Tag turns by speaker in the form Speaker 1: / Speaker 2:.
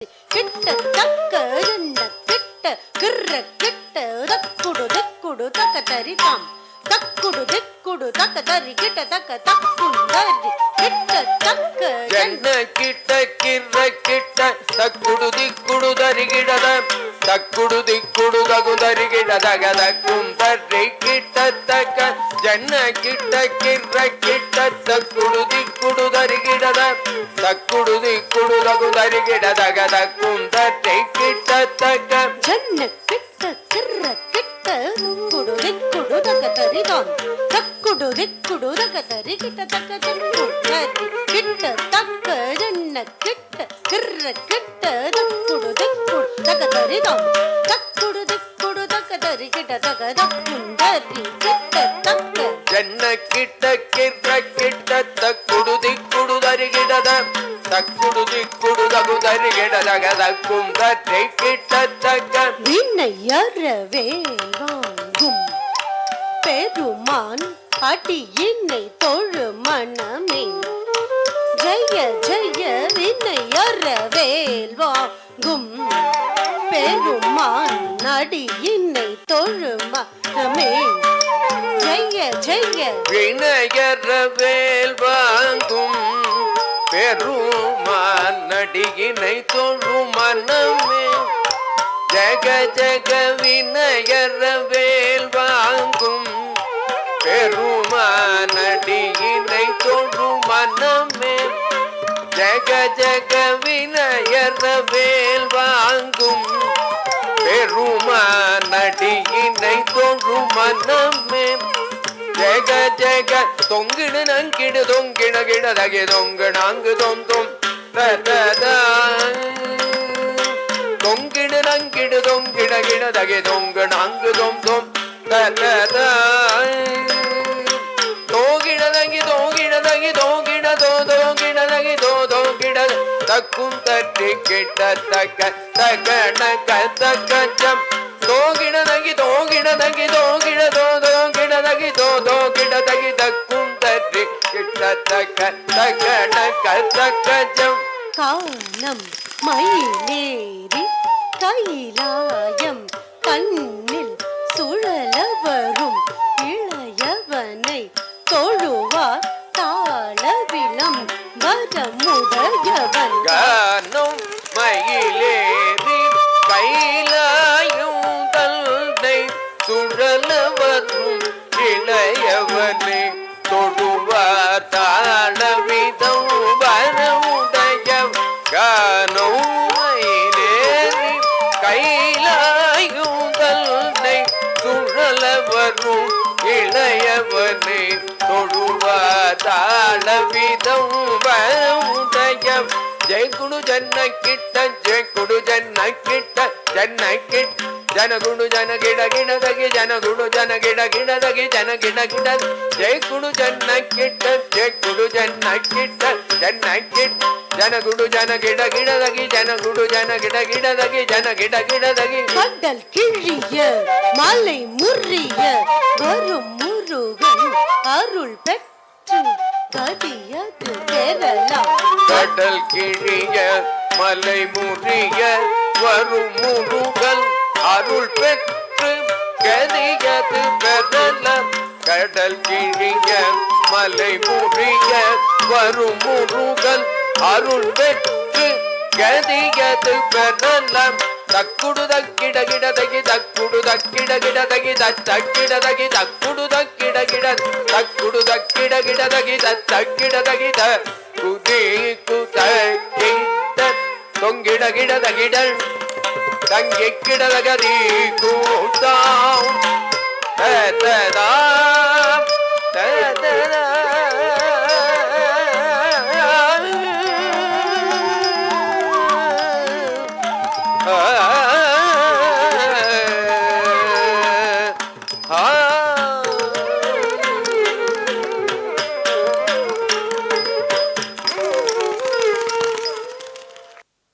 Speaker 1: கிட்ட தக்க ரெண்ட கிட்ட கிர்ர கிட்ட தக்குடு திக்குடு தக்க தரிதாம் தக்குடு திக்குடு தக்க தரி கிட்ட தக்க தக்குண்டரி கிட்ட தக்க
Speaker 2: ஜன்ன கிட்ட கிர்ர கிட்ட தக்குடு திக்குடு தரி கிடத தக்குடு திக்குடு தகு தரி கிடதக தக்கும் தரி கிட்ட தக்க ஜன்ன கிட்ட கிர்ர கிட்ட தக்குடு திக்குடு தரி கிடத தக்குடு திக்குடு தகு தரி கிடதக தக்கும் தரி கிட்ட தக்க
Speaker 1: ஜன்ன கிட்ட கிர்ர கிட்ட குடு திக்குடு தக்க தரிதாம் தக்குடு திக்குடு தக்க தரி கிட்ட தக்க தக்குண்டரி கிட்ட தக்க ஜன்ன கிட்ட கிர்ர கிட்ட தக்குடு திக்குடு தக்க தரிதாம் தக்குடு திக்குடு தக்க தரி கிட்ட தக்க தக்குண்டரி கிட்ட தக்க
Speaker 2: ஜன்ன கிட்ட கிர்ர கிட்ட தக்குடு திக்குடு தரி கிடத தக்குடு திக்குடு தகு தரி கிடதக தக்கும் தரி கிட்ட தக்க
Speaker 1: வினையறவேல் வாங்கும் பெருமான் அடியினை தொழு மனமே ஜெய ஜெய வினையறவேல் வாங்கும் பெருமான் அடியினை தொழு மனமே ஜெய ஜெய
Speaker 2: வினையறவேல் வாங்கும் பெருமான் அடியினை தொழு மனமே ஜக ஜக வினையறவேல் வாங்கும் பெருமான் அடியினை தொழு மனமே ஜக ஜக வினையறவேல் வாங்கும் பெருமான் அடியினை தொழு மனமே ஜக ஜக தொங்கிடு நங்கிடு தொங்கிட கிடதகி தொங்கு நாங்கு தொம் தொம் தொங்கிடு நங்கிடு தொங்கிட கிடதகி தொங்கு நாங்கு தொம் தொம் தோகிடதகி தோகிடதகி தோகிட தோகிடதகி தோகிட தக்கும் தட்டி கிட்ட தக்க தகன கத்தக்கச்சம் தோகிடதகி தோகிடதகி தோகிட தோகிடதகி தோகிடதகி தக்கும் தட்டி கிட்ட தக்க தகன கத்தக்கச்சம்
Speaker 1: கானம் மயிலேறி கைலாயம் கண்ணில் சுழல வரும் இளையவனை தொழுவார் தாளவிலம் வரமுடையவன்
Speaker 2: கானம் மயிலேறி கைலாயும் தந்தை சுழல வரும் இளையவனை தொழுவார் தாளவிதம் வரமுடைய கானம் மயிலேறி கைலாயும் தந்தை சுழல வரும் இளையவனை தொழுவார் தாளவிதம் வரமுடைய ஜெய் குடு ஜன்ன கிட்ட ஜெய் குடு ஜன்ன கிட்ட ஜன்ன கிட்ட ஜன குடு ஜன கிட கிடதகி ஜன குடு ஜன கிட கிடதகி ஜன கிட கிட ஜெய் குடு ஜன்ன கிட்ட ஜெய் குடு ஜன்ன கிட்ட ஜன்ன கிட்ட ஜன குடு ஜன கிட கிடதகி ஜன குடு ஜன கிட கிடதகி ஜன கிட கிடதகி
Speaker 1: கடல் கிழிய மலை முறிய வரும் முருகன் அருள் பெற்று கதியது பெறலாம்
Speaker 2: கடல் கிழிய மலை முறிய வரும் முருகன் அருள் பெற்று கதியது பெறலாம் கடல் கிழிய மலை முறிய வரும் முருகன் அருள் பெற்று கதியது பெறலாம் தக்குடு தக்கிட கிடதகி தக்குடு தக்கிட கிடதகி தக்கிடதகி தக்குடு தக்கிட கிட தக்குடு தக்கிட கிடதகி தக்கிடதகி குதி குத தொங்கிட கிடதகிடல் தங்கி கிடதகதி கூத்தாம்